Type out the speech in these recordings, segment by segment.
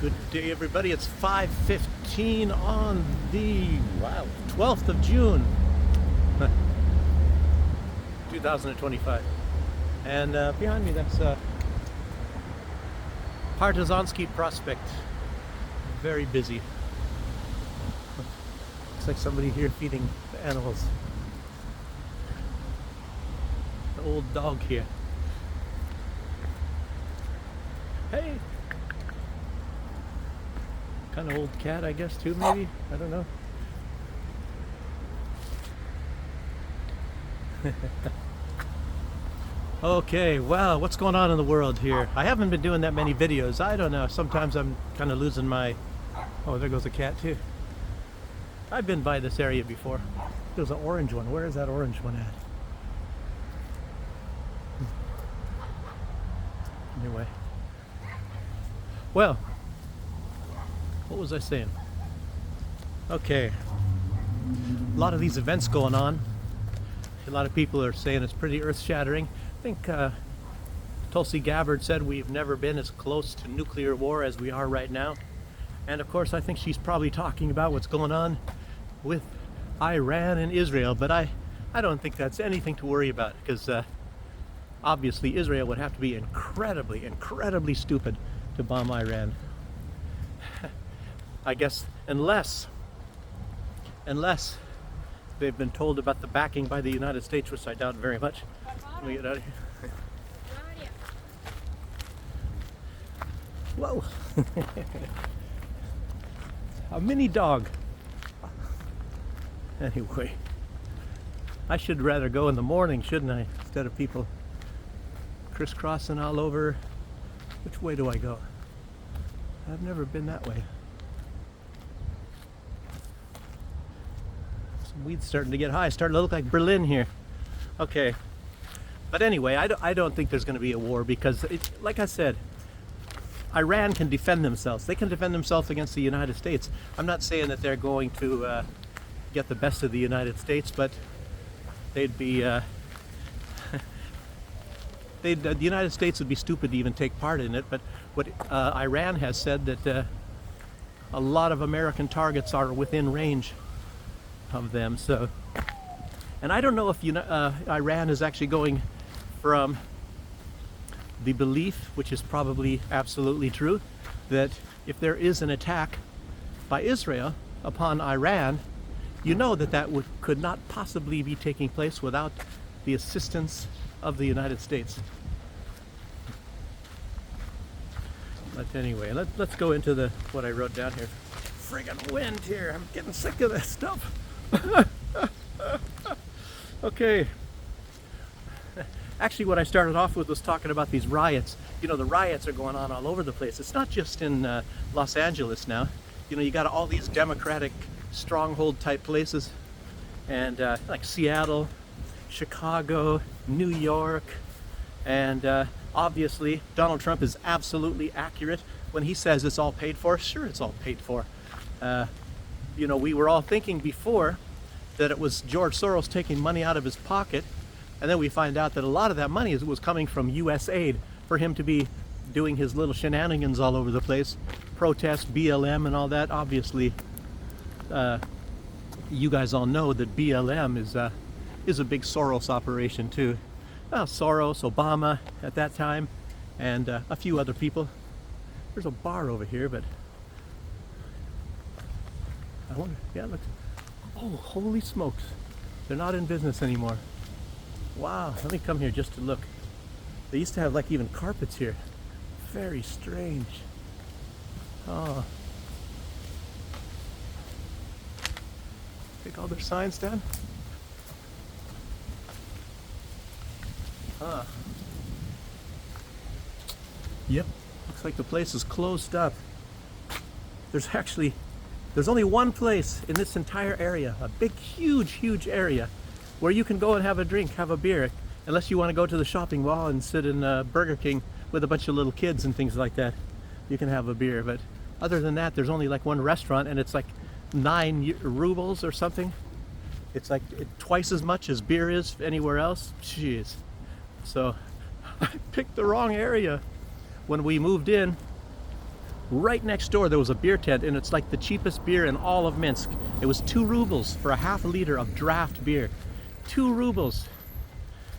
Good day, everybody. It's 5:15 on the 12th of June, 2025. And behind me, that's Partizansky Prospect. Very busy. Looks like somebody here feeding the animals. The old dog here. Hey! Kind of old cat, I guess, too, maybe? I don't know. Okay, well, what's going on in the world here? I haven't been doing that many videos. I don't know. Sometimes I'm kind of losing my... Oh, there goes a cat, too. I've been by this area before. There's an orange one. Where is that orange one at? Anyway. Well, what was I saying? Okay. A lot of these events going on. A lot of people are saying it's pretty earth-shattering. I think Tulsi Gabbard said we've never been as close to nuclear war as we are right now. And of course, I think she's probably talking about what's going on with Iran and Israel. But I don't think that's anything to worry about, because obviously Israel would have to be incredibly stupid to bomb Iran. I guess unless they've been told about the backing by the United States, which I doubt very much. Let me get out of here. Whoa! A mini dog. Anyway, I should rather go in the morning, shouldn't I? Instead of people crisscrossing all over. Which way do I go? I've never been that way. Some weeds starting to get high, starting to look like Berlin here. Okay, but anyway, I don't think there's going to be a war, because like I said, Iran can defend themselves. They can defend themselves against the United States. I'm not saying that they're going to get the best of the United States, but they'd be the United States would be stupid to even take part in it. But what Iran has said, that a lot of American targets are within range of them. So, and I don't know if Iran is actually going from the belief, which is probably absolutely true, that if there is an attack by Israel upon Iran, you know that could not possibly be taking place without the assistance of the United States. But anyway, let's go into what I wrote down here. Friggin' wind here. I'm getting sick of this stuff. Okay. Actually, what I started off with was talking about these riots. You know, the riots are going on all over the place. It's not just in Los Angeles now. You know, you got all these Democratic stronghold type places, and like Seattle, Chicago, New York, and obviously Donald Trump is absolutely accurate when he says it's all paid for. Sure, it's all paid for. You know, we were all thinking before that it was George Soros taking money out of his pocket, and then we find out that a lot of that money was coming from U.S. aid for him to be doing his little shenanigans all over the place, protests, BLM and all that. Obviously, you guys all know that BLM is a big Soros operation too. Well, Soros, Obama at that time, and a few other people. There's a bar over here, but I wonder, yeah, look. Oh, holy smokes. They're not in business anymore. Wow, let me come here just to look. They used to have like even carpets here. Very strange. Oh. Take all their signs down? Huh. Yep, looks like the place is closed up. There's only one place in this entire area, a big, huge area, where you can go and have a drink, have a beer, unless you want to go to the shopping mall and sit in Burger King with a bunch of little kids and things like that. You can have a beer, but other than that, there's only like one restaurant, and it's like 9 rubles or something. It's like twice as much as beer is anywhere else. Jeez. So I picked the wrong area. When we moved in, Right next door there was a beer tent, and it's like the cheapest beer in all of Minsk. It was 2 rubles for a half a liter of draft beer. 2 rubles.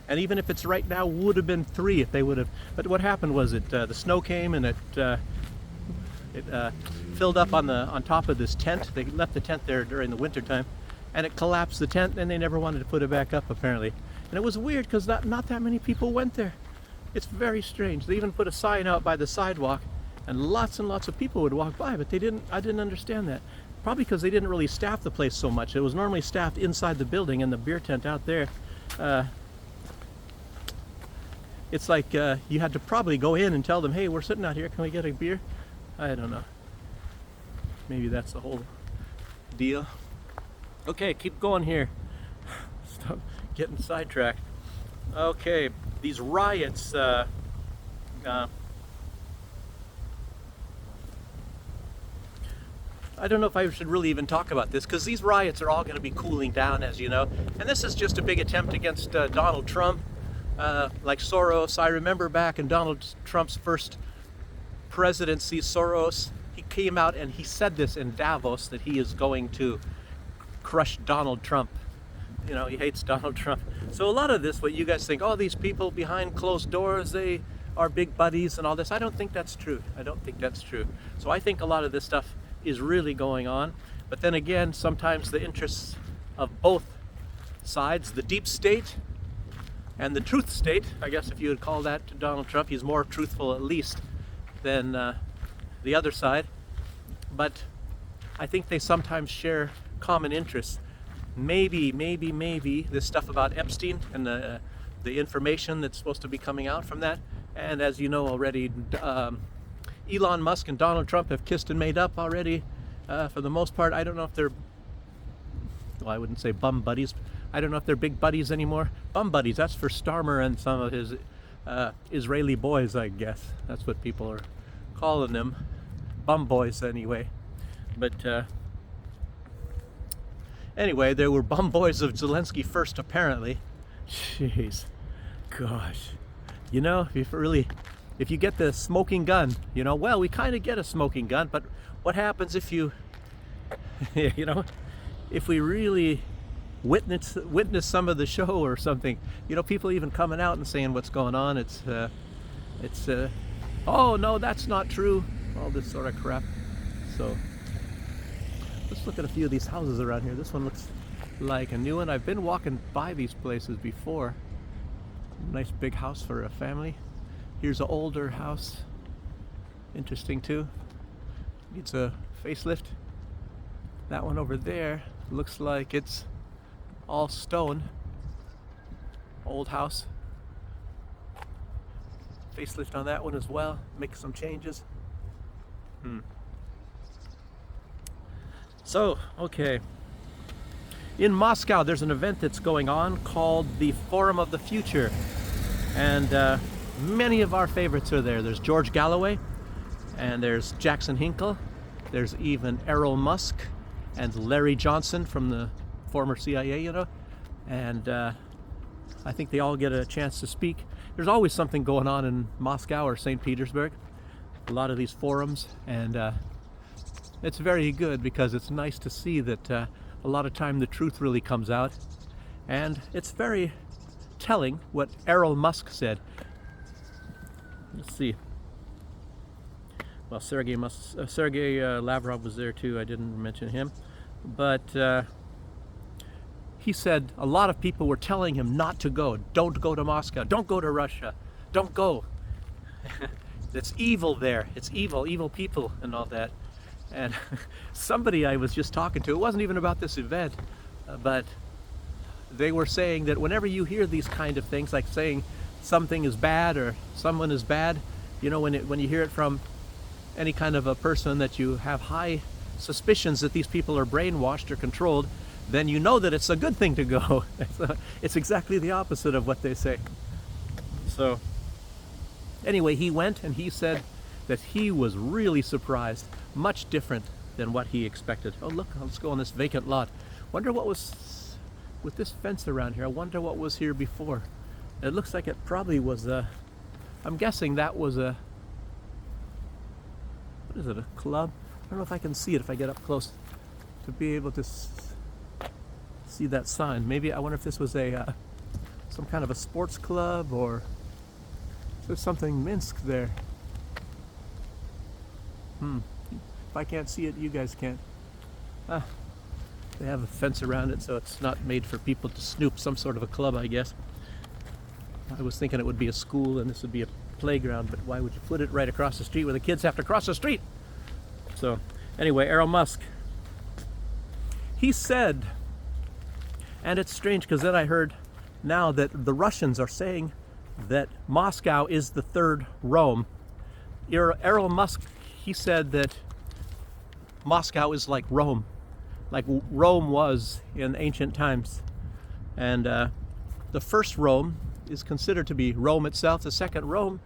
And even if it's right now, would have been 3 if they would have. But what happened was the snow came and it filled up on top of this tent. They left the tent there during the winter time, and it collapsed the tent, and they never wanted to put it back up apparently. And it was weird because not that many people went there. It's very strange. They even put a sign out by the sidewalk, and lots of people would walk by, but I didn't understand that. Probably because they didn't really staff the place so much. It was normally staffed inside the building and the beer tent out there. It's like you had to probably go in and tell them, hey, we're sitting out here, can we get a beer? I don't know. Maybe that's the whole deal. Okay, keep going here. Stop getting sidetracked. Okay, these riots. I don't know if I should really even talk about this, because these riots are all going to be cooling down, as you know. And this is just a big attempt against Donald Trump, like Soros. I remember back in Donald Trump's first presidency, Soros, he came out and he said this in Davos, that he is going to crush Donald Trump. You know, he hates Donald Trump. So a lot of this, what you guys think, oh, these people behind closed doors, they are big buddies and all this. I don't think that's true. I don't think that's true. So I think a lot of this stuff is really going on. But then again, sometimes the interests of both sides, the deep state and the truth state, I guess if you would call that to Donald Trump, he's more truthful at least than the other side. But I think they sometimes share common interests. Maybe this stuff about Epstein and the information that's supposed to be coming out from that. And as you know already, Elon Musk and Donald Trump have kissed and made up already, for the most part. I don't know if they're, well, I wouldn't say bum buddies. I don't know if they're big buddies anymore. Bum buddies, that's for Starmer and some of his Israeli boys, I guess. That's what people are calling them. Bum boys, anyway. But anyway, they were bum boys of Zelensky first, apparently. Jeez. Gosh. You know, if you get the smoking gun, you know, well, we kind of get a smoking gun, but what happens if you, you know, if we really witness some of the show or something, you know, people even coming out and saying what's going on, it's oh, no, that's not true, all this sort of crap. So let's look at a few of these houses around here. This one looks like a new one. I've been walking by these places before. Nice big house for a family. Here's an older house. Interesting too. Needs a facelift. That one over there looks like it's all stone. Old house. Facelift on that one as well. Make some changes. So, okay. In Moscow, there's an event that's going on called the Forum of the Future. And many of our favorites are there. There's George Galloway, and there's Jackson Hinkle. There's even Errol Musk and Larry Johnson from the former CIA, you know. And I think they all get a chance to speak. There's always something going on in Moscow or St. Petersburg. A lot of these forums, and it's very good because it's nice to see that a lot of time the truth really comes out. And it's very telling what Errol Musk said. Let's see. Well, Sergey Lavrov was there too. I didn't mention him. But he said a lot of people were telling him not to go. Don't go to Moscow. Don't go to Russia. Don't go. It's evil there. It's evil people and all that. And somebody I was just talking to, it wasn't even about this event, but they were saying that whenever you hear these kind of things, like saying something is bad or someone is bad, you know, when you hear it from any kind of a person that you have high suspicions that these people are brainwashed or controlled, then you know that it's a good thing to go. It's exactly the opposite of what they say. So anyway, he went and he said that he was really surprised, much different than what he expected. Oh look, let's go on this vacant lot. Wonder what was with this fence around here. I wonder what was here before. It looks like it probably was I'm guessing that was what is it, a club? I don't know if I can see it if I get up close to be able to see that sign. Maybe I wonder if this was a some kind of a sports club, or there's something Minsk there. If I can't see it, you guys can't. They have a fence around it, so it's not made for people to snoop. Some sort of a club, I guess. I was thinking it would be a school and this would be a playground, but why would you put it right across the street where the kids have to cross the street? So anyway, Elon Musk, he said, and it's strange because then I heard now that the Russians are saying that Moscow is the third Rome. Elon Musk, he said that Moscow is like Rome was in ancient times. And the first Rome is considered to be Rome itself. The second Rome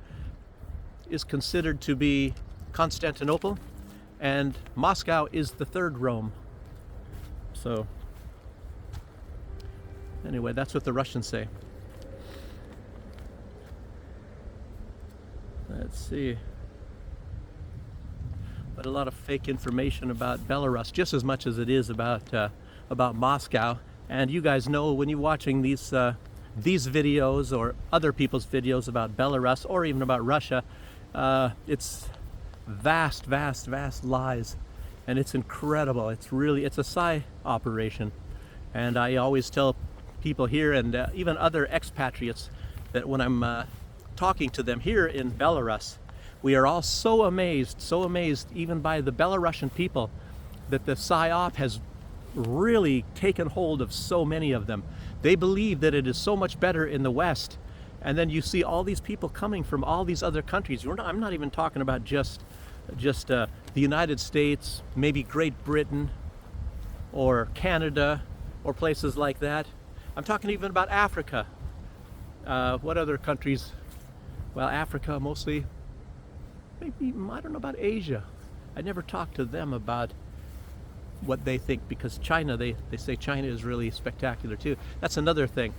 is considered to be Constantinople. And Moscow is the third Rome. So anyway, that's what the Russians say. Let's see. But a lot of fake information about Belarus, just as much as it is about Moscow. And you guys know, when you're watching these videos or other people's videos about Belarus or even about Russia, it's vast lies, and it's incredible. It's a psi operation. And I always tell people here, and even other expatriates, that when I'm talking to them here in Belarus, we are all so amazed even by the Belarusian people, that the PSYOP has really taken hold of so many of them. They believe that it is so much better in the West, and then you see all these people coming from all these other countries. I'm not even talking about just the United States, maybe Great Britain or Canada or places like that. I'm talking even about Africa. What other countries? Well, Africa mostly. Maybe, I don't know about Asia. I never talked to them about what they think, because China, they say China is really spectacular too. That's another thing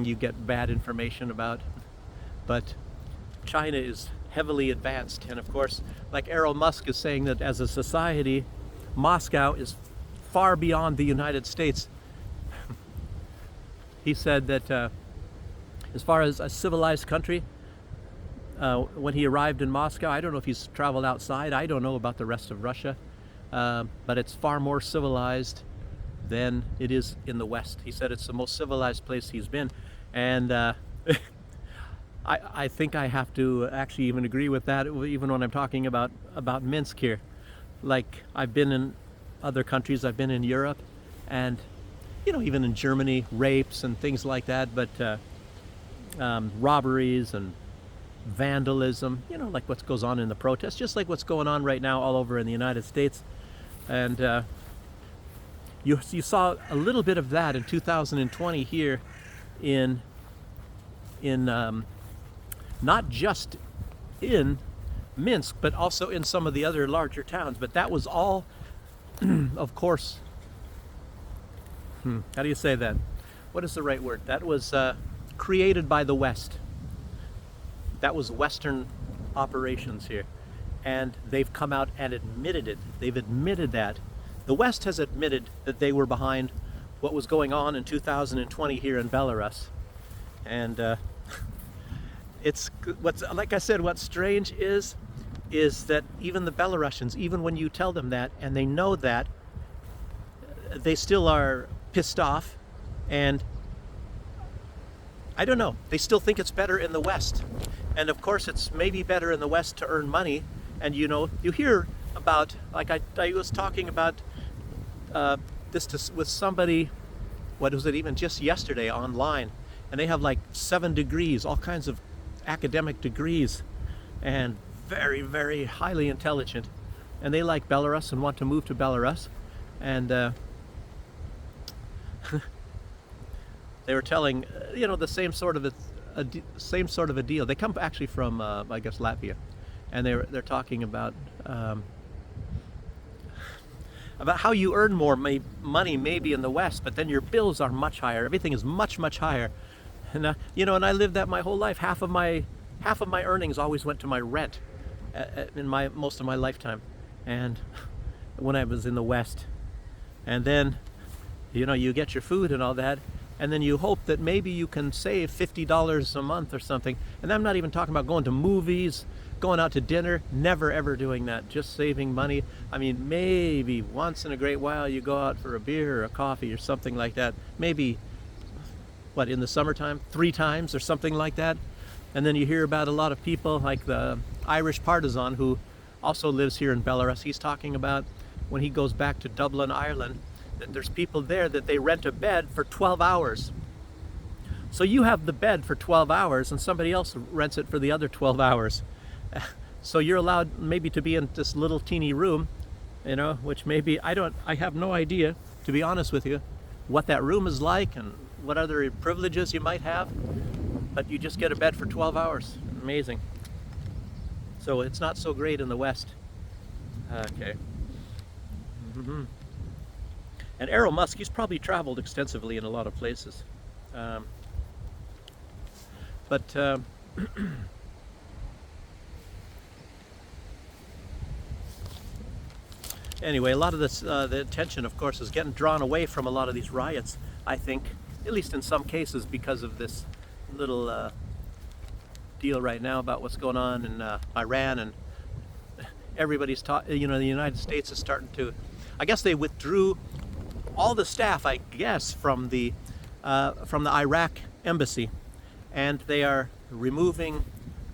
you get bad information about. But China is heavily advanced, and of course, like Elon Musk is saying, that as a society, Moscow is far beyond the United States. He said that as far as a civilized country, when he arrived in Moscow, I don't know if he's traveled outside, I don't know about the rest of Russia, but it's far more civilized than it is in the West. He said it's the most civilized place he's been. And I think I have to actually even agree with that, even when I'm talking about Minsk here. Like, I've been in other countries, I've been in Europe, and even in Germany, rapes and things like that, but robberies and vandalism, like what goes on in the protests, just like what's going on right now all over in the United States. And you saw a little bit of that in 2020 here in not just in Minsk, but also in some of the other larger towns. But that was all, of course, how do you say that? What is the right word? That was created by the West. That was Western operations here. And they've come out and admitted it. They've admitted that. The West has admitted that they were behind what was going on in 2020 here in Belarus. And it's like I said, what's strange is that even the Belarusians, even when you tell them that and they know that, they still are pissed off, and I don't know, they still think it's better in the West. And of course it's maybe better in the West to earn money. And you hear about, like I was talking about this with somebody, what was it, even just yesterday online, and they have like 7 degrees, all kinds of academic degrees, and very, very highly intelligent, and they like Belarus and want to move to Belarus. And they were telling, the same sort of a deal. They come actually from, I guess, Latvia, and they're talking about how you earn more money maybe in the West, but then your bills are much higher. Everything is much, much higher. And and I lived that my whole life. Half of my earnings always went to my rent, in my most of my lifetime, and when I was in the West. And then, you know, you get your food and all that, and then you hope that maybe you can save $50 a month or something. And I'm not even talking about going to movies, going out to dinner, never ever doing that, just saving money. I mean, maybe once in a great while you go out for a beer or a coffee or something like that. Maybe, what, in the summertime, 3 times or something like that. And then you hear about a lot of people like the Irish partisan who also lives here in Belarus. He's talking about when he goes back to Dublin, Ireland, that there's people there that they rent a bed for 12 hours. So you have the bed for 12 hours and somebody else rents it for the other 12 hours. So you're allowed maybe to be in this little teeny room, you know, which maybe, I have no idea, to be honest with you, what that room is like and what other privileges you might have, but you just get a bed for 12 hours. Amazing. So it's not so great in the West. Okay. And Errol Musk, he's probably traveled extensively in a lot of places. Anyway, a lot of this, the attention, of course, is getting drawn away from a lot of these riots, I think, at least in some cases, because of this little deal right now about what's going on in Iran, and everybody's you know, the United States is starting to, I guess they withdrew all the staff, I guess, from the Iraq embassy, and they are removing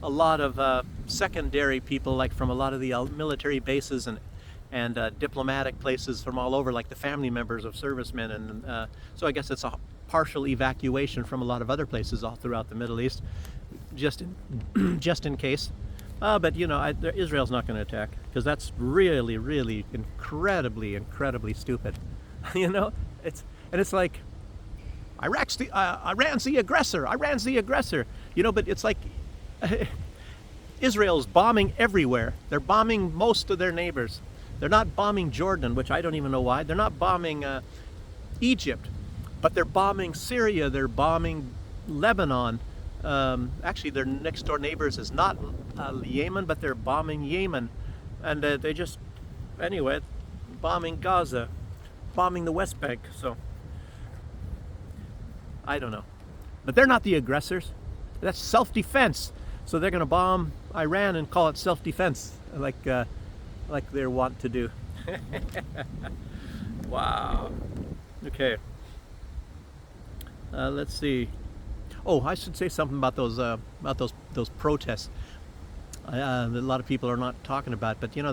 a lot of secondary people, like from a lot of the military bases and diplomatic places from all over, like the family members of servicemen, and so I guess it's a partial evacuation from a lot of other places all throughout the Middle East, just in case. But you know, Israel's not going to attack, because that's really, really incredibly stupid. You know, it's like Iran's the aggressor. You know, but it's like Israel's bombing everywhere. They're bombing most of their neighbors. They're not bombing Jordan, which I don't even know why. They're not bombing Egypt, but they're bombing Syria. They're bombing Lebanon. Actually, their next door neighbors is not Yemen, but they're bombing Yemen. And they just, anyway, bombing Gaza, bombing the West Bank. So, I don't know. But they're not the aggressors. That's self-defense. So they're going to bomb Iran and call it self-defense, like they want to do. Wow. Okay. Let's see. Oh, I should say something about those protests. A lot of people are not talking about, but you know,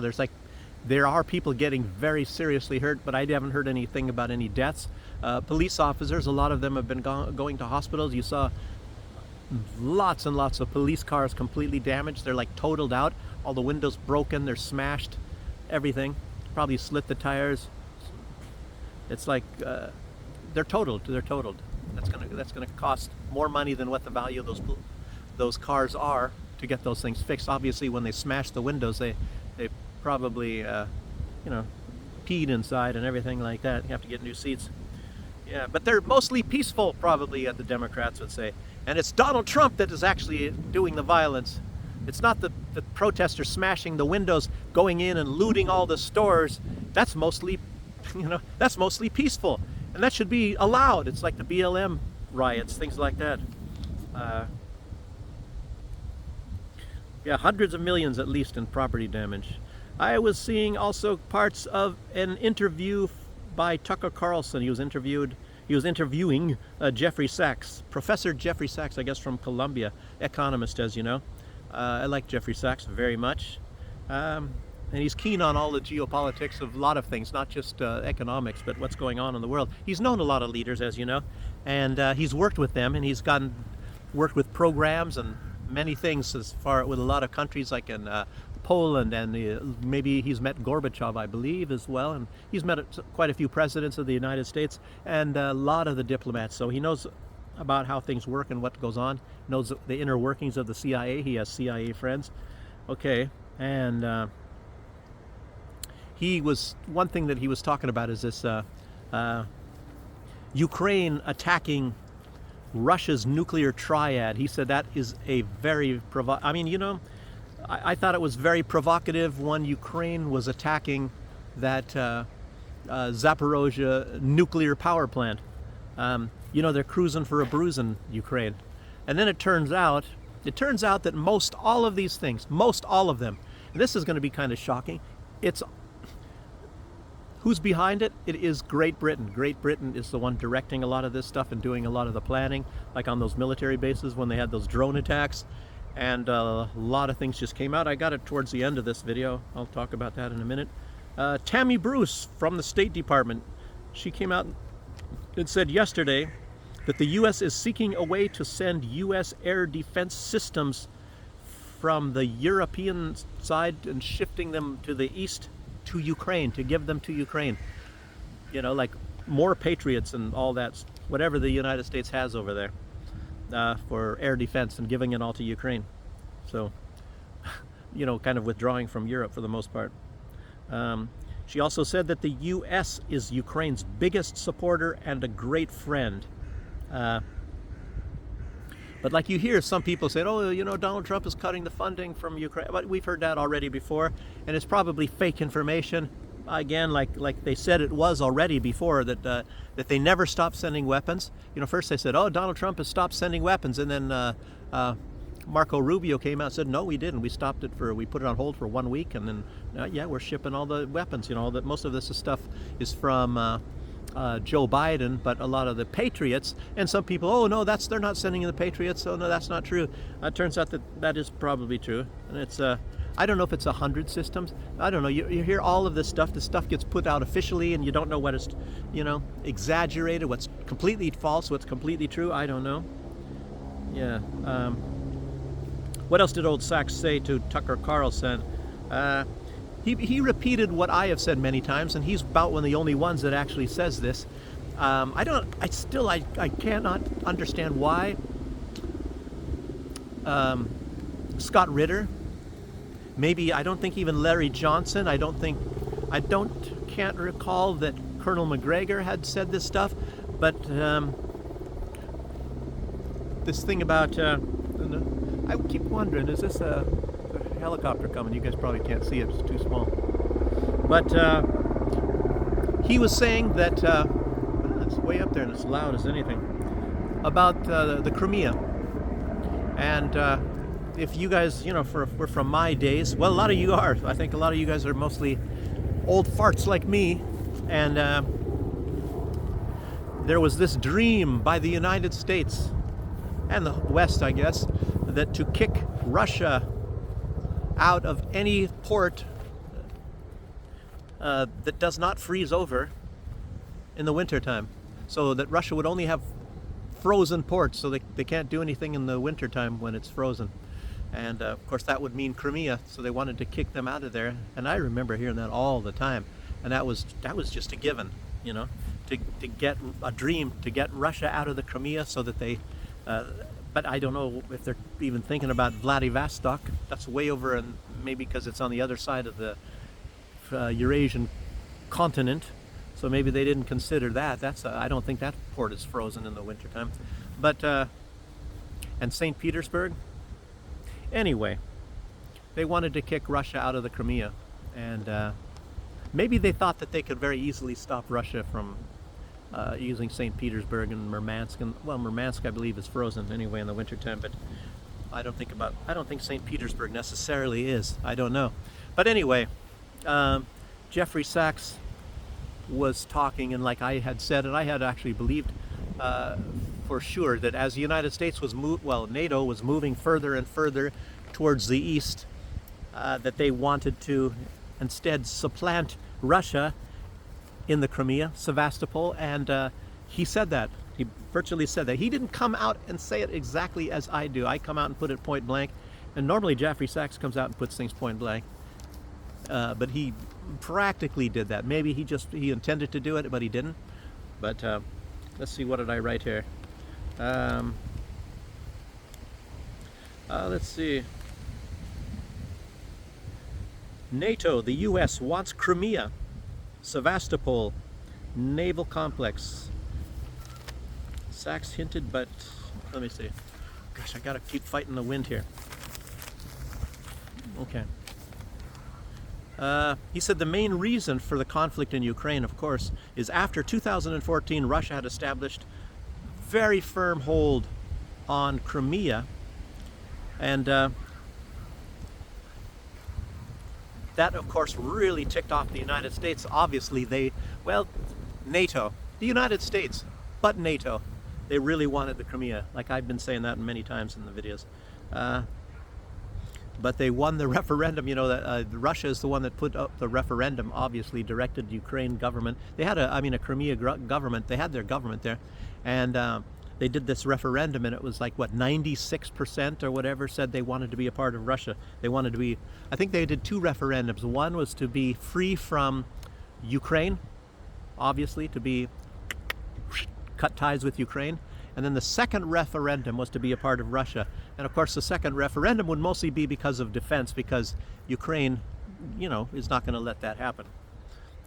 there are people getting very seriously hurt, but I haven't heard anything about any deaths. Police officers, a lot of them have been going to hospitals. You saw lots and lots of police cars completely damaged. They're like totaled out. All the windows broken. They're smashed. Everything. Probably slit the tires. It's like they're totaled. That's gonna cost more money than what the value of those cars are to get those things fixed. Obviously, when they smash the windows, they probably you know, peed inside and everything like that. You have to get new seats. Yeah, but they're mostly peaceful, probably, the Democrats would say. And it's Donald Trump that is actually doing the violence. It's not the protesters smashing the windows, going in and looting all the stores. That's mostly, you know, that's mostly peaceful. And that should be allowed. It's like the BLM riots, things like that. Yeah, hundreds of millions at least in property damage. I was seeing also parts of an interview by Tucker Carlson. He was interviewing Jeffrey Sachs, Professor Jeffrey Sachs, I guess from Columbia, economist, as you know. I like Jeffrey Sachs very much. And he's keen on all the geopolitics of a lot of things, not just economics, but what's going on in the world. He's known a lot of leaders, as you know, and he's worked with them, and he's worked with programs and many things with a lot of countries, like in Poland, and maybe he's met Gorbachev, I believe, as well, and he's met quite a few presidents of the United States and a lot of the diplomats, so he knows about how things work and what goes on, knows the inner workings of the CIA. He has CIA friends. Okay, and one thing that he was talking about is this Ukraine attacking Russia's nuclear triad. He said that is a very I mean, you know, I thought it was very provocative when Ukraine was attacking that Zaporozhye nuclear power plant. You know, they're cruising for a bruising, Ukraine. And then it turns out that most all of these things, most all of them, and this is going to be kind of shocking, it's who's behind it? It is Great Britain. Great Britain is the one directing a lot of this stuff and doing a lot of the planning, like on those military bases when they had those drone attacks. And a lot of things just came out. I got it towards the end of this video. I'll talk about that in a minute. Tammy Bruce from the State Department, she came out and said yesterday that the U.S. is seeking a way to send U.S. air defense systems from the European side and shifting them to the east to Ukraine, to give them to Ukraine. You know, like more Patriots and all that, whatever the United States has over there for air defense, and giving it all to Ukraine. So, you know, kind of withdrawing from Europe for the most part. She also said that the U.S. is Ukraine's biggest supporter and a great friend. But like you hear some people say, oh, you know, Donald Trump is cutting the funding from Ukraine. But we've heard that already before, and it's probably fake information. Again, like they said it was already before, that they never stopped sending weapons. You know, first they said, oh, Donald Trump has stopped sending weapons, and then Marco Rubio came out and said, no, we didn't. We stopped it we put it on hold for 1 week, and then yeah, we're shipping all the weapons. You know, that most of this stuff is from Joe Biden, but a lot of the Patriots, and some people, oh no, they're not sending in the Patriots. Oh no, that's not true. It turns out that is probably true, and it's I don't know if it's 100 systems. I don't know. You hear all of this stuff. This stuff gets put out officially, and you don't know what is, you know, exaggerated, what's completely false, what's completely true. I don't know. Yeah. What else did old Sachs say to Tucker Carlson? He repeated what I have said many times, and he's about one of the only ones that actually says this. I cannot understand why Scott Ritter, maybe, I don't think even Larry Johnson, can't recall that Colonel McGregor had said this stuff, but this thing about, I keep wondering, is this a helicopter coming? You guys probably can't see it, it's too small. But he was saying that, it's way up there and it's loud as anything, about the Crimea. And if you guys, you know, we're from my days, well, a lot of you are. I think a lot of you guys are mostly old farts like me. And there was this dream by the United States and the West, I guess, that to kick Russia out of any port that does not freeze over in the wintertime. So that Russia would only have frozen ports, so they can't do anything in the wintertime when it's frozen. And of course that would mean Crimea, so they wanted to kick them out of there. And I remember hearing that all the time. And that was just a given, you know, to get a dream, to get Russia out of the Crimea so that they, but I don't know if they're even thinking about Vladivostok. That's way over, and maybe because it's on the other side of the Eurasian continent. So maybe they didn't consider that. I don't think that port is frozen in the wintertime. But, and St. Petersburg, anyway, they wanted to kick Russia out of the Crimea. And maybe they thought that they could very easily stop Russia from using St. Petersburg and Murmansk. And, well, Murmansk, I believe, is frozen anyway in the wintertime, but I don't think St. Petersburg necessarily is. I don't know. But anyway, Jeffrey Sachs was talking, and like I had said, and I had actually believed for sure that as the United States was NATO was moving further and further towards the east, that they wanted to instead supplant Russia in the Crimea, Sevastopol, and he said that. He virtually said that. He didn't come out and say it exactly as I do. I come out and put it point blank, and normally Jeffrey Sachs comes out and puts things point blank. But he practically did that. Maybe he intended to do it, but he didn't. But let's see, what did I write here? Let's see. NATO, the U.S. wants Crimea, Sevastopol, naval complex. Sachs hinted, but let me see. Gosh, I gotta keep fighting the wind here. Okay. He said the main reason for the conflict in Ukraine, of course, is after 2014, Russia had established very firm hold on Crimea, and that, of course, really ticked off the United States. Obviously, NATO, the United States, but NATO, they really wanted the Crimea. Like I've been saying that many times in the videos. But they won the referendum. You know, Russia is the one that put up the referendum, obviously directed the Ukraine government. They had a Crimea government. They had their government there. And they did this referendum, and it was like, what, 96% or whatever said they wanted to be a part of Russia. They wanted to be, I think they did two referendums. One was to be free from Ukraine, obviously, to be cut ties with Ukraine. And then the second referendum was to be a part of Russia. And of course, the second referendum would mostly be because of defense, because Ukraine, you know, is not going to let that happen.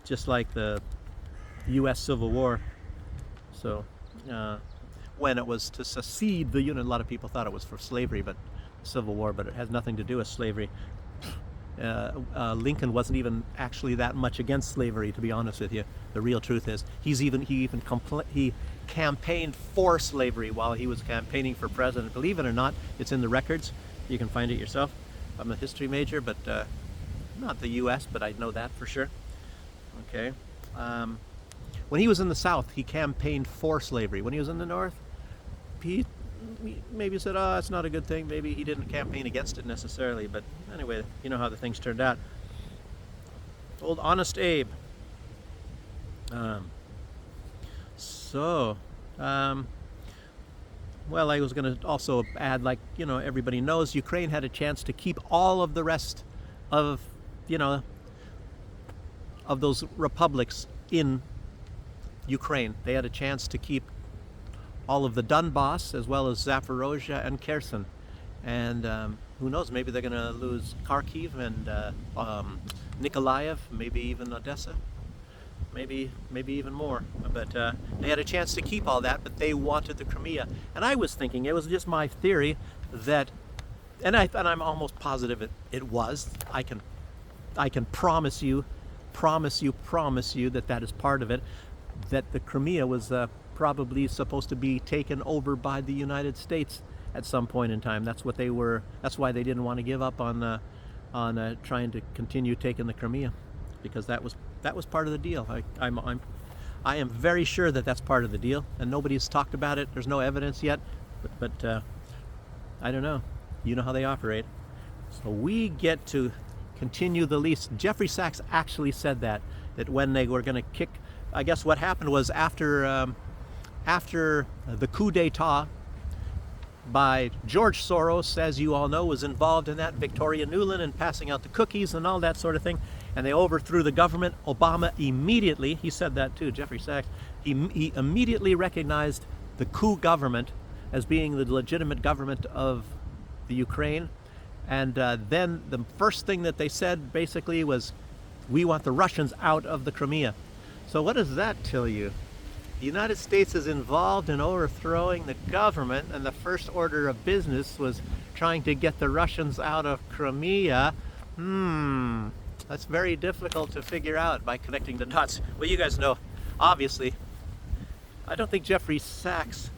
Just like the U.S. Civil War. So, when it was to secede the Union, a lot of people thought it was for slavery, but Civil War, but it has nothing to do with slavery. Lincoln wasn't even actually that much against slavery, to be honest with you. The real truth is, he campaigned for slavery while he was campaigning for president. Believe it or not, it's in the records. You can find it yourself. I'm a history major, but not the U.S., but I know that for sure. Okay. When he was in the South, he campaigned for slavery. When he was in the North, he maybe said, oh, it's not a good thing. Maybe he didn't campaign against it necessarily, but anyway, you know how the things turned out. Old Honest Abe. Well, I was going to also add, like, you know, everybody knows Ukraine had a chance to keep all of the rest of, you know, of those republics in Ukraine. They had a chance to keep all of the Donbass, as well as Zaporozhye and Kherson. And who knows, maybe they're going to lose Kharkiv and Nikolaev, maybe even Odessa. Maybe even more. But they had a chance to keep all that, but they wanted the Crimea. And I was thinking, it was just my theory that, and I'm almost positive it was. I can promise you that that is part of it. That the Crimea was probably supposed to be taken over by the United States at some point in time. That's what they were. That's why they didn't want to give up on trying to continue taking the Crimea, because that was part of the deal. I am very sure that that's part of the deal, and nobody's talked about it. There's no evidence yet, but I don't know. You know how they operate. So we get to continue the lease. Jeffrey Sachs actually said that when they were going to kick, I guess what happened was after the coup d'etat by George Soros, as you all know, was involved in that, Victoria Nuland, and passing out the cookies and all that sort of thing, and they overthrew the government. Obama immediately, he said that too, Jeffrey Sachs, he immediately recognized the coup government as being the legitimate government of the Ukraine. And then the first thing that they said basically was, we want the Russians out of the Crimea. So what does that tell you? The United States is involved in overthrowing the government, and the first order of business was trying to get the Russians out of Crimea. That's very difficult to figure out by connecting the dots. Well, you guys know, obviously, I don't think Jeffrey Sachs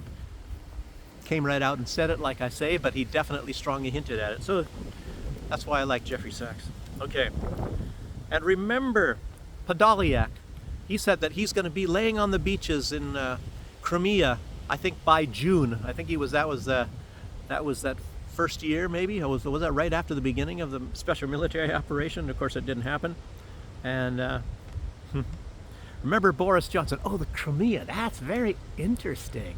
came right out and said it like I say, but he definitely strongly hinted at it. So that's why I like Jeffrey Sachs. Okay. And remember, Podolyak, he said that he's going to be laying on the beaches in Crimea, I think by June. I think that was that first year, maybe. Was that right after the beginning of the special military operation? Of course, it didn't happen. And remember Boris Johnson? Oh, the Crimea. That's very interesting.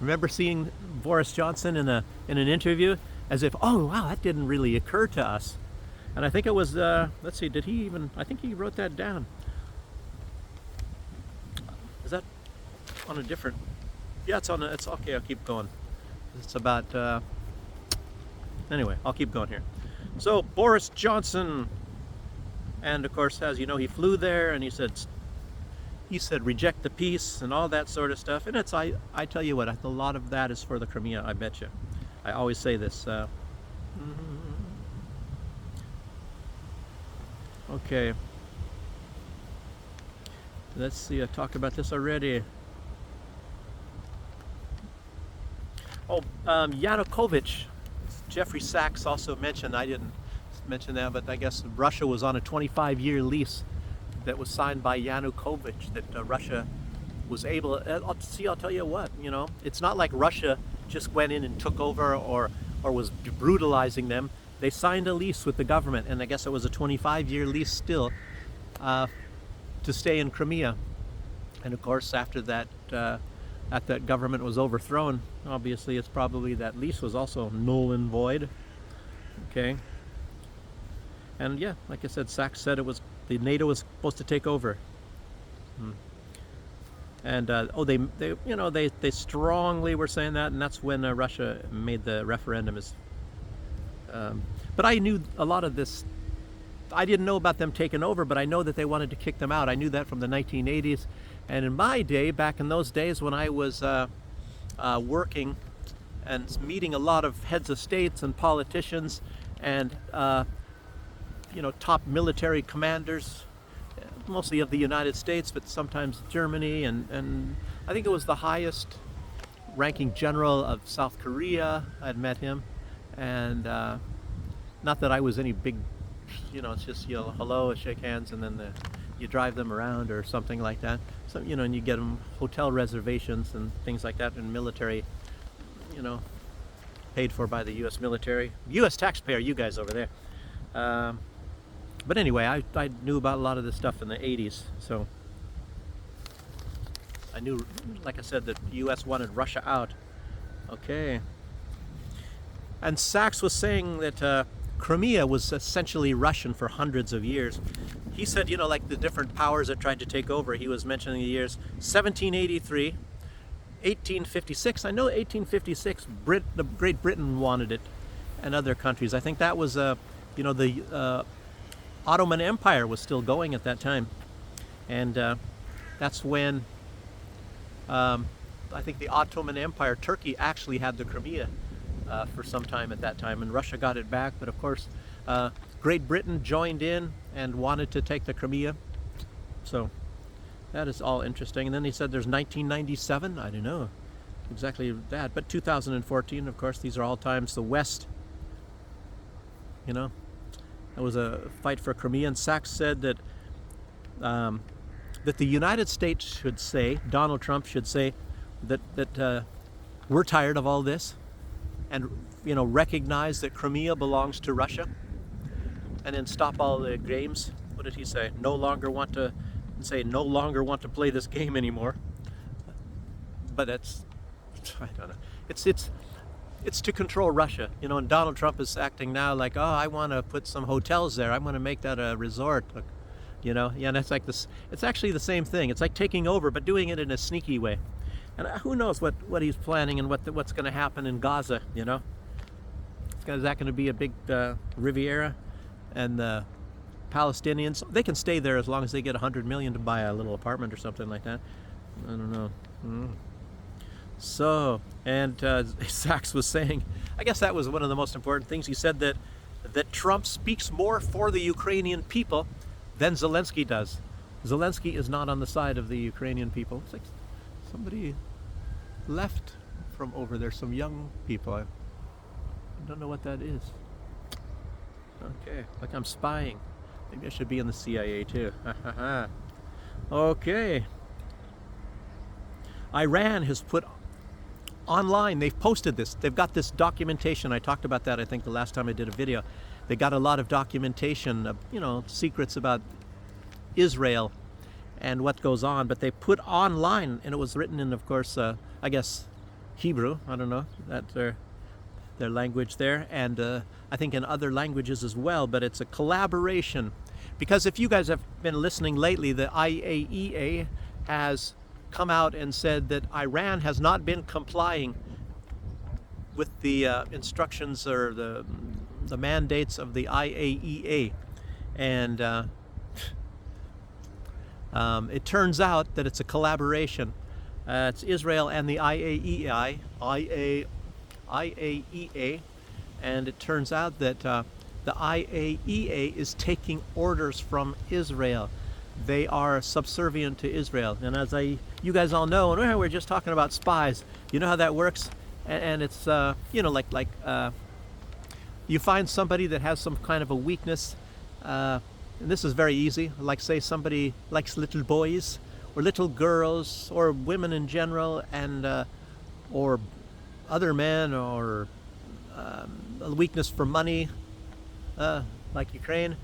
Remember seeing Boris Johnson in an interview as if, oh wow, that didn't really occur to us. And I think it was, let's see, I think he wrote that down. Is that on a different, yeah, it's okay, I'll keep going. It's about, anyway, I'll keep going here. So Boris Johnson, and of course, as you know, he flew there and he said reject the peace and all that sort of stuff. And I tell you what, a lot of that is for the Crimea, I bet you. I always say this. Okay. Let's see, I talked about this already. Oh, Yanukovych. Jeffrey Sachs also mentioned, I didn't mention that, but I guess Russia was on a 25-year lease that was signed by Yanukovych, that Russia was able, I'll tell you what, it's not like Russia just went in and took over or was brutalizing them. They signed a lease with the government, and I guess it was a 25-year lease still, to stay in Crimea. And of course, after that government was overthrown, obviously it's probably that lease was also null and void. Okay. And yeah, like I said, Sachs said it was the NATO was supposed to take over. And they strongly were saying that, and that's when Russia made the referendum. But I knew a lot of this. I didn't know about them taking over, but I know that they wanted to kick them out. I knew that from the 1980s. And in my day, back in those days when I was working and meeting a lot of heads of states and politicians and top military commanders, mostly of the United States, but sometimes Germany, and I think it was the highest ranking general of South Korea. I'd met him, and not that I was any big, it's just hello, shake hands, and then you drive them around or something like that. So and you get them hotel reservations and things like that, and military, paid for by the U.S. military, U.S. taxpayer, you guys over there. But anyway, I knew about a lot of this stuff in the 80s, so I knew, like I said, that the U.S. wanted Russia out. Okay. And Sachs was saying that Crimea was essentially Russian for hundreds of years. He said, like the different powers that tried to take over, he was mentioning the years 1783, 1856. I know 1856, the Great Britain wanted it, and other countries. I think that was, the Ottoman Empire was still going at that time. And that's when I think the Ottoman Empire, Turkey actually had the Crimea for some time at that time, and Russia got it back. But of course, Great Britain joined in and wanted to take the Crimea. So that is all interesting. And then he said there's 1997. I don't know exactly that, but 2014, of course, these are all times the West, It was a fight for Crimea, and Sachs said that that the United States should say, Donald Trump should say, that we're tired of all this, and recognize that Crimea belongs to Russia, and then stop all the games. What did he say? No longer want to play this game anymore. But I don't know. It's to control Russia, and Donald Trump is acting now like, oh, I want to put some hotels there. I want to make that a resort, Yeah, and it's like this. It's actually the same thing. It's like taking over, but doing it in a sneaky way. And who knows what he's planning and what's going to happen in Gaza, Is that going to be a big Riviera? And the Palestinians, they can stay there as long as they get $100 million to buy a little apartment or something like that. I don't know. So, and Sachs was saying, I guess that was one of the most important things. He said that Trump speaks more for the Ukrainian people than Zelensky does. Zelensky is not on the side of the Ukrainian people. It's like somebody left from over there, some young people. I don't know what that is. Okay, like I'm spying. Maybe I should be in the CIA too. Okay. Iran has put online, they've posted this. They've got this documentation. I talked about that, I think, the last time I did a video. They got a lot of documentation of, secrets about Israel and what goes on. But they put online, and it was written in, of course, I guess, Hebrew. I don't know. That's their language there. And I think in other languages as well. But it's a collaboration. Because if you guys have been listening lately, the IAEA has come out and said that Iran has not been complying with the instructions or the mandates of the IAEA, and it turns out that it's a collaboration. It's Israel and the IAEA, and it turns out that the IAEA is taking orders from Israel. They are subservient to Israel. And as you guys all know, and we're just talking about spies, you know how that works? And it's, like you find somebody that has some kind of a weakness, and this is very easy, like say somebody likes little boys, or little girls, or women in general, and or other men, or a weakness for money, like Ukraine,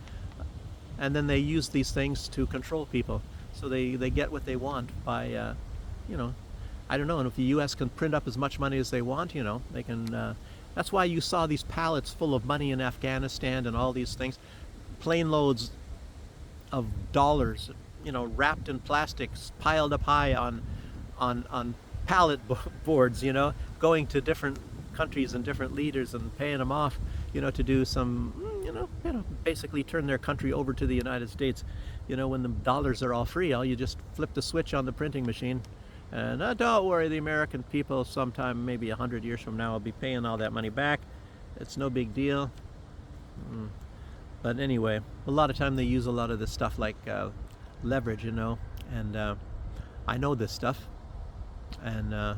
and then they use these things to control people. So they get what they want by, I don't know. And if the U.S. can print up as much money as they want, they can. That's why you saw these pallets full of money in Afghanistan and all these things, plane loads of dollars, wrapped in plastics, piled up high on pallet boards, going to different countries and different leaders and paying them off, to do some, basically turn their country over to the United States. When the dollars are all free, you just flip the switch on the printing machine, and don't worry, the American people sometime, maybe 100 years from now, will be paying all that money back. It's no big deal. But anyway, a lot of time they use a lot of this stuff like leverage, and I know this stuff, and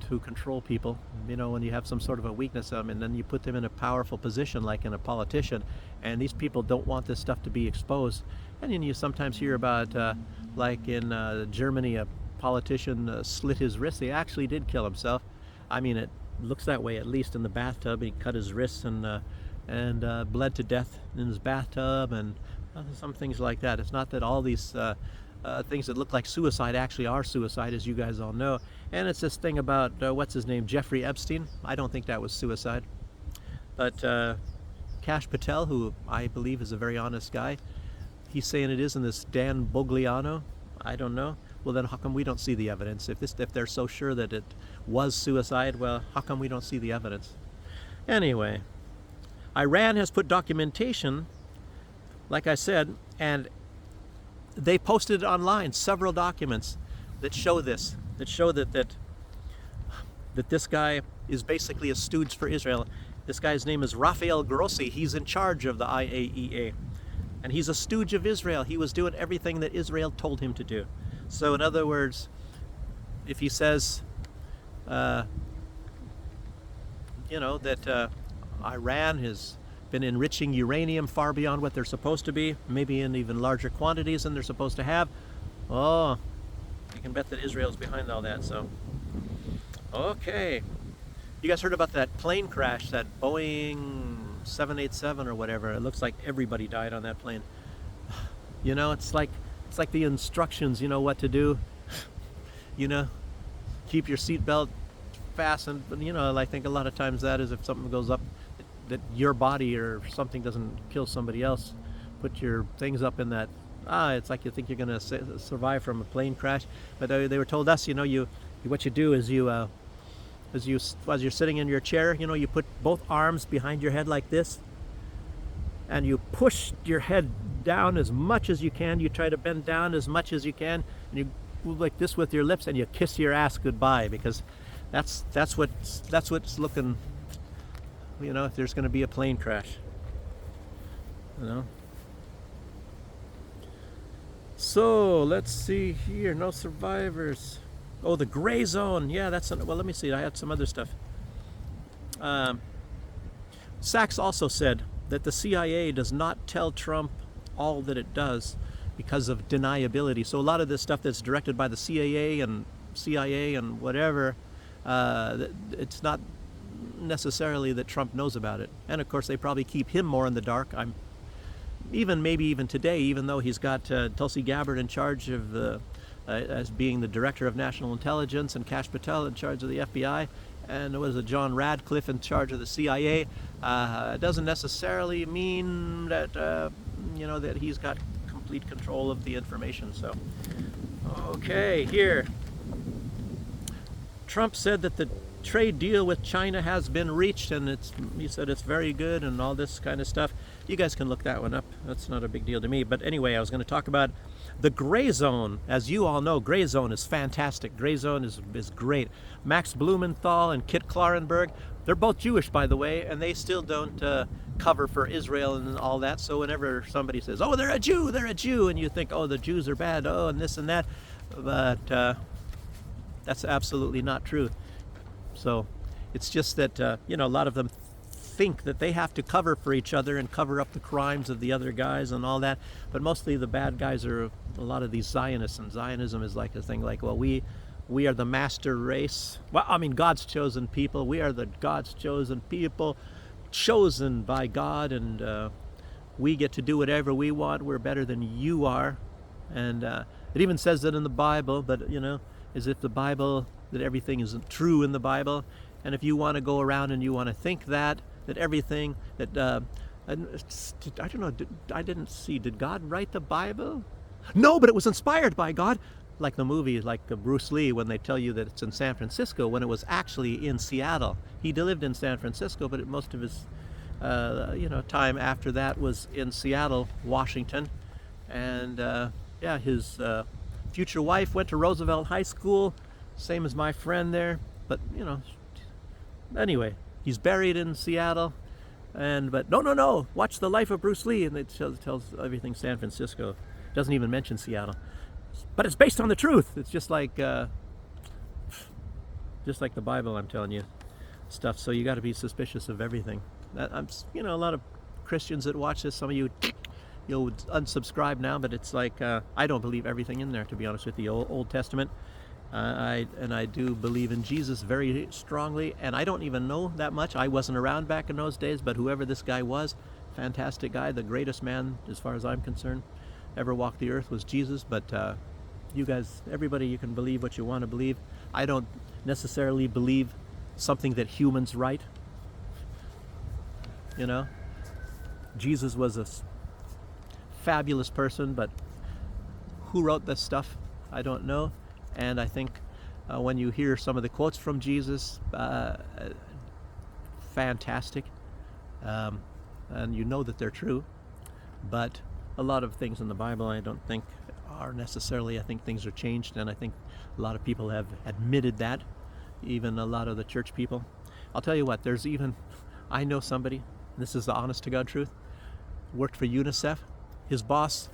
to control people, when you have some sort of a weakness, and then you put them in a powerful position, like in a politician, and these people don't want this stuff to be exposed. And then you sometimes hear about, like in Germany, a politician slit his wrist. He actually did kill himself. I mean, it looks that way, at least in the bathtub. He cut his wrists and bled to death in his bathtub, and some things like that. It's not that all these things that look like suicide actually are suicide, as you guys all know. And it's this thing about, what's his name, Jeffrey Epstein. I don't think that was suicide. But Kash Patel, who I believe is a very honest guy, he's saying it is, and this Dan Bogliano, I don't know. Well, then how come we don't see the evidence? If they're so sure that it was suicide, well, how come we don't see the evidence? Anyway, Iran has put documentation, like I said, and they posted online several documents that show this, that show that this guy is basically a stooge for Israel. This guy's name is Rafael Grossi. He's in charge of the IAEA, and he's a stooge of Israel. He was doing everything that Israel told him to do. So in other words, if he says, that Iran has been enriching uranium far beyond what they're supposed to be, maybe in even larger quantities than they're supposed to have, you can bet that Israel's behind all that. So, okay. You guys heard about that plane crash, that Boeing 787 or whatever? It looks like everybody died on that plane. It's like the instructions, what to do. Keep your seatbelt fastened. But I think a lot of times that is if something goes up, that your body or something doesn't kill somebody else. Put your things up in that. It's like you think you're going to survive from a plane crash. But they were told us, what you do is as you're sitting in your chair, you put both arms behind your head like this, and you push your head down as much as you can. You try to bend down as much as you can, and you move like this with your lips, and you kiss your ass goodbye, because that's what's looking. If there's going to be a plane crash. So let's see here. No survivors. Oh, the gray zone. Yeah, well, let me see. I had some other stuff. Sachs also said that the CIA does not tell Trump all that it does because of deniability. So a lot of this stuff that's directed by the CIA and whatever, it's not necessarily that Trump knows about it. And of course they probably keep him more in the dark. Maybe even today, even though he's got Tulsi Gabbard in charge of as being the director of national intelligence, and Kash Patel in charge of the FBI, and there was a John Radcliffe in charge of the CIA, it doesn't necessarily mean that that he's got complete control of the information. So, okay, here. Trump said that the trade deal with China has been reached, and he said it's very good and all this kind of stuff. You guys can look that one up. That's not a big deal to me. But anyway, I was going to talk about the gray zone. As you all know, gray zone is fantastic. Gray zone is great. Max Blumenthal and Kit Klarenberg, they're both Jewish, by the way, and they still don't cover for Israel and all that. So whenever somebody says, "Oh, they're a Jew," and you think, "Oh, the Jews are bad," oh, and this and that, but that's absolutely not true. So it's just that a lot of them think that they have to cover for each other and cover up the crimes of the other guys and all that. But mostly the bad guys are a lot of these Zionists, and Zionism is like a thing like, well, we are the master race. Well, I mean, God's chosen people. We are the God's chosen people, chosen by God, and we get to do whatever we want. We're better than you are. And it even says that in the Bible, but as if the Bible, that everything isn't true in the Bible. And if you want to go around and you want to think that everything that I don't know, I didn't see, did God write the Bible? No, but it was inspired by God. Like the movie, like Bruce Lee, when they tell you that it's in San Francisco, when it was actually in Seattle. He lived in San Francisco, but most of his time after that was in Seattle, Washington. And his future wife went to Roosevelt High School, same as my friend there. But anyway, he's buried in Seattle. But no, watch The Life of Bruce Lee, and it tells everything San Francisco. Doesn't even mention Seattle. But it's based on the truth. It's just like the Bible, I'm telling you, stuff. So you got to be suspicious of everything. A lot of Christians that watch this, some of you'll unsubscribe now, but it's like I don't believe everything in there, to be honest with you. Old Testament. I do believe in Jesus very strongly, and I don't even know that much. I wasn't around back in those days, but whoever this guy was, fantastic guy, the greatest man, as far as I'm concerned, ever walked the earth was Jesus. But you guys, everybody, you can believe what you want to believe. I don't necessarily believe something that humans write. Jesus was a fabulous person, but who wrote this stuff, I don't know. And I think when you hear some of the quotes from Jesus, fantastic, and you know that they're true. But a lot of things in the Bible I don't think are necessarily. I think things are changed, and I think a lot of people have admitted that, even a lot of the church people. I'll tell you what, I know somebody, this is the honest to God truth, worked for UNICEF. His boss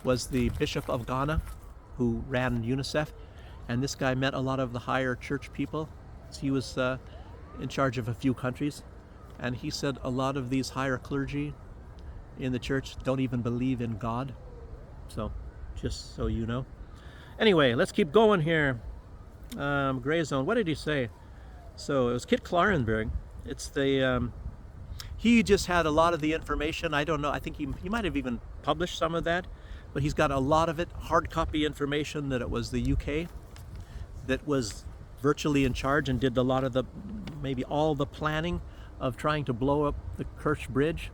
was the Bishop of Ghana, who ran UNICEF, and this guy met a lot of the higher church people. He was in charge of a few countries, and he said a lot of these higher clergy in the church don't even believe in God. So, just so you know. Anyway, let's keep going here. Gray Zone, what did he say? So it was Kit Klarenberg. It's he just had a lot of the information. I don't know, I think he might have even published some of that, but he's got a lot of it, hard copy information, that it was the UK that was virtually in charge and did a lot of maybe all the planning of trying to blow up the Kerch Bridge.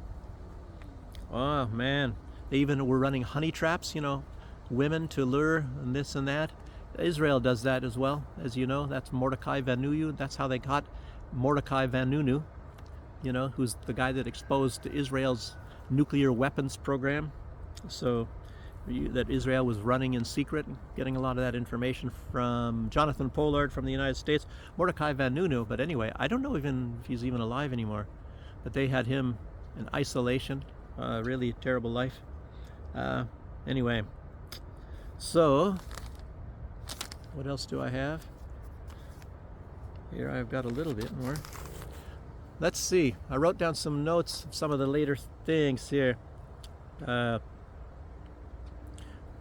Oh man, they even were running honey traps, women to lure and this and that. Israel does that as well, as you know. That's Mordecai Vanunu. That's how they got Mordecai Vanunu, who's the guy that exposed Israel's nuclear weapons program. So that Israel was running in secret, getting a lot of that information from Jonathan Pollard from the United States, Mordecai Vanunu. But anyway, I don't know even if he's even alive anymore. But they had him in isolation. Really terrible life. Anyway, so what else do I have? Here I've got a little bit more. Let's see. I wrote down some notes of some of the later things here. Okay,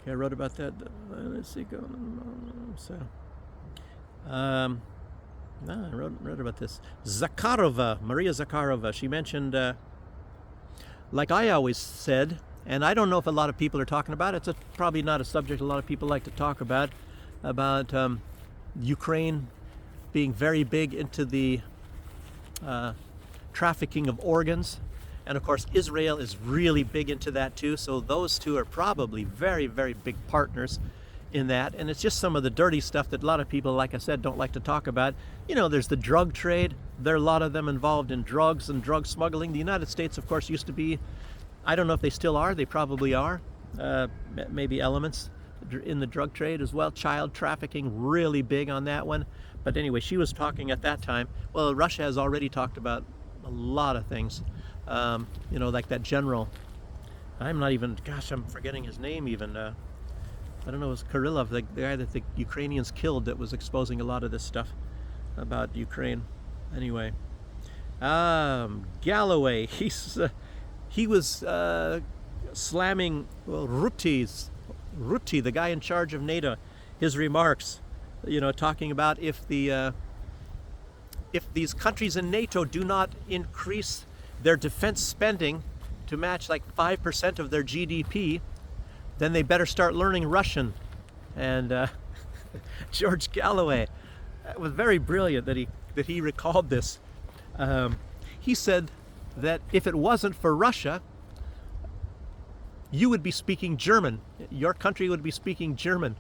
I wrote about that. Let's see. I wrote about this. Zakharova, Maria Zakharova. She mentioned, like I always said, and I don't know if a lot of people are talking about it. It's probably not a subject a lot of people like to talk about Ukraine being very big into the trafficking of organs. And of course, Israel is really big into that too. So those two are probably very, very big partners in that. And it's just some of the dirty stuff that a lot of people, like I said, don't like to talk about. There's the drug trade. There are a lot of them involved in drugs and drug smuggling. The United States, of course, used to be, I don't know if they still are, they probably are, maybe elements in the drug trade as well. Child trafficking, really big on that one. But anyway, she was talking at that time. Well, Russia has already talked about a lot of things like that general. I'm not even, gosh, I'm forgetting his name even. I don't know, it was Kirillov, the guy that the Ukrainians killed that was exposing a lot of this stuff about Ukraine. Anyway, Galloway, he was slamming Rutte, the guy in charge of NATO, his remarks, talking about if these countries in NATO do not increase their defense spending to match like 5% of their GDP, then they better start learning Russian. And George Galloway, it was very brilliant that he recalled this. He said that if it wasn't for Russia, you would be speaking German. Your country would be speaking German.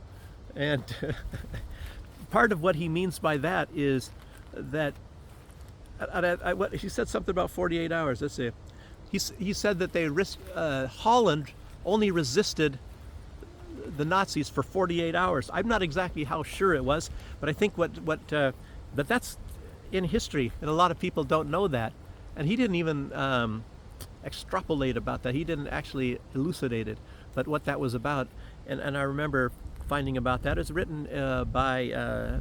And part of what he means by that is that he said something about 48 hours. Let's see. He said that Holland only resisted the Nazis for 48 hours. I'm not exactly how sure it was, but I think but that's in history, and a lot of people don't know that. And he didn't even extrapolate about that. He didn't actually elucidate it, but what that was about. And I remember finding about that. It's written by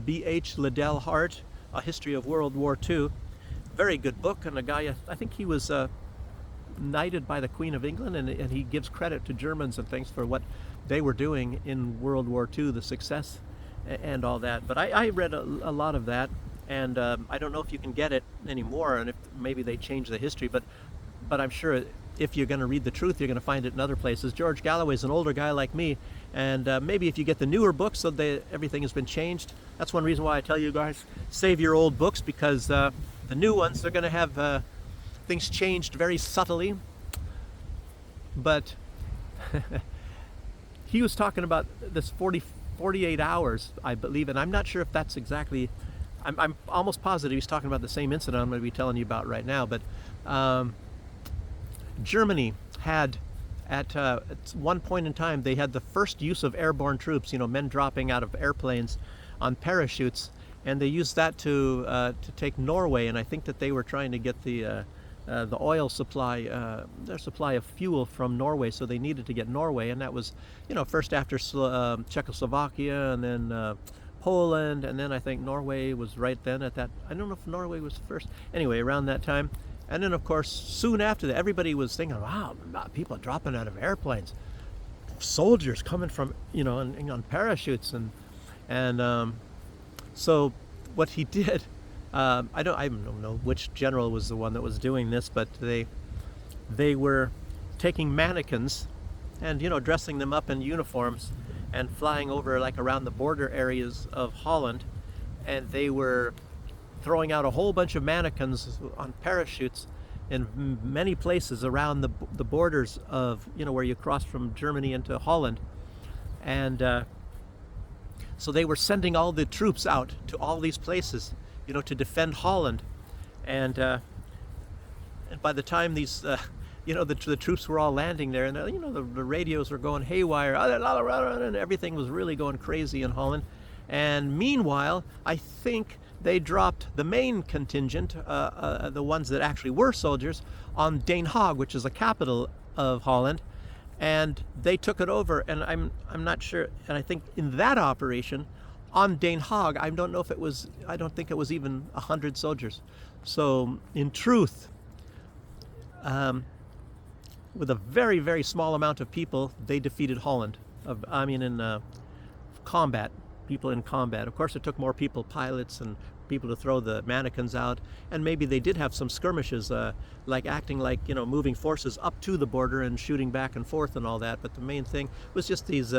B.H. Liddell Hart, A History of World War II. Very good book, and a guy, I think he was knighted by the Queen of England, and he gives credit to Germans and things for what they were doing in World War II, the success and all that. But I read a lot of that, and I don't know if you can get it anymore, and if maybe they changed the history, but I'm sure if you're going to read the truth, you're going to find it in other places. George Galloway's an older guy like me, and maybe if you get the newer books, so everything has been changed. That's one reason why I tell you guys, save your old books, because the new ones, they're going to have things changed very subtly. But he was talking about this 48 hours, I believe, and I'm not sure if that's exactly, I'm almost positive he's talking about the same incident I'm going to be telling you about right now. But Germany had, at one point in time, they had the first use of airborne troops, men dropping out of airplanes on parachutes, and they used that to take Norway. And I think that they were trying to get the oil supply, their supply of fuel from Norway, so they needed to get Norway, and that was, first after Czechoslovakia, and then Poland, and then I think Norway was right then at that. I don't know if Norway was first. Anyway, around that time. And then, of course, soon after that, everybody was thinking, wow, people dropping out of airplanes, soldiers coming from, on parachutes, and so what he did, I don't know which general was the one that was doing this, but they were taking mannequins and dressing them up in uniforms and flying over like around the border areas of Holland, and they were throwing out a whole bunch of mannequins on parachutes in many places around the borders of, where you cross from Germany into Holland. And so they were sending all the troops out to all these places, to defend Holland. And by the time these, the troops were all landing there, and the radios were going haywire, and everything was really going crazy in Holland. And meanwhile, I think they dropped the main contingent, the ones that actually were soldiers, on Den Haag, which is the capital of Holland, and they took it over. And I'm not sure. And I think in that operation, on Den Haag, I don't think it was even 100 soldiers. So in truth, with a very, very small amount of people, they defeated Holland. In combat. People in combat. Of course, it took more people, pilots and people to throw the mannequins out, and maybe they did have some skirmishes, like acting like moving forces up to the border and shooting back and forth and all that. But the main thing was just these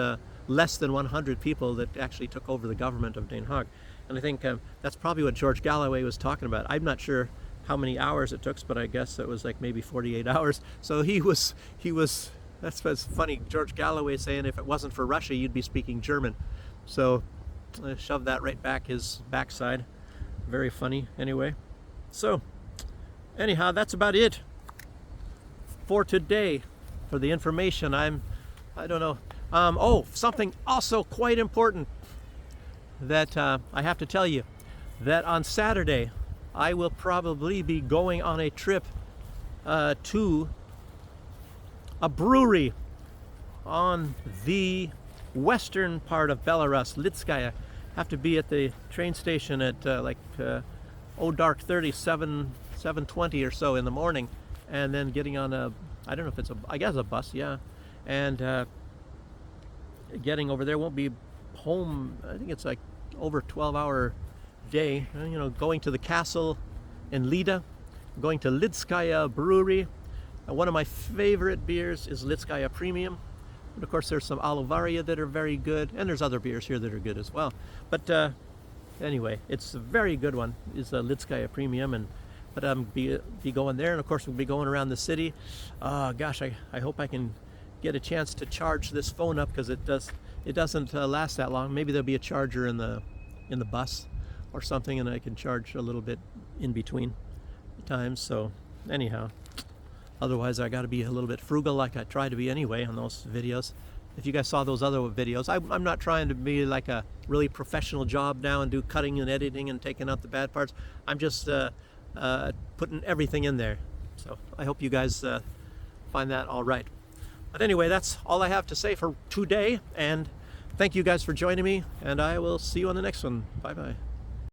less than 100 people that actually took over the government of Den Haag. And I think that's probably what George Galloway was talking about. I'm not sure how many hours it took, but I guess it was like maybe 48 hours. So he was. That's what's funny. George Galloway saying if it wasn't for Russia, you'd be speaking German. So shove that right back his backside. Very funny. Anyway, so anyhow, that's about it for today. For the information, I don't know. Something also quite important that I have to tell you, that on Saturday I will probably be going on a trip to a brewery on the western part of Belarus, Litskaya. Have to be at the train station at dark 7:20 or so in the morning, and then getting on a, I don't know if it's I guess a bus, yeah, and getting over there. Won't be home, I think it's like over 12-hour day, going to the castle in Lida, going to Lidskaya Brewery. One of my favorite beers is Litskaya Premium. And of course there's some Alovaria that are very good, and there's other beers here that are good as well. But anyway, it's a very good one, is Litskaya Premium. But be going there, and of course we'll be going around the city. Gosh, I hope I can get a chance to charge this phone up, because it doesn't last that long. Maybe there'll be a charger in the bus or something, and I can charge a little bit in between times. So anyhow, otherwise I got to be a little bit frugal, like I try to be anyway on those videos. If you guys saw those other videos, I'm not trying to be like a really professional job now and do cutting and editing and taking out the bad parts. I'm just putting everything in there. So I hope you guys find that all right. But anyway, that's all I have to say for today, and thank you guys for joining me, and I will see you on the next one. Bye bye.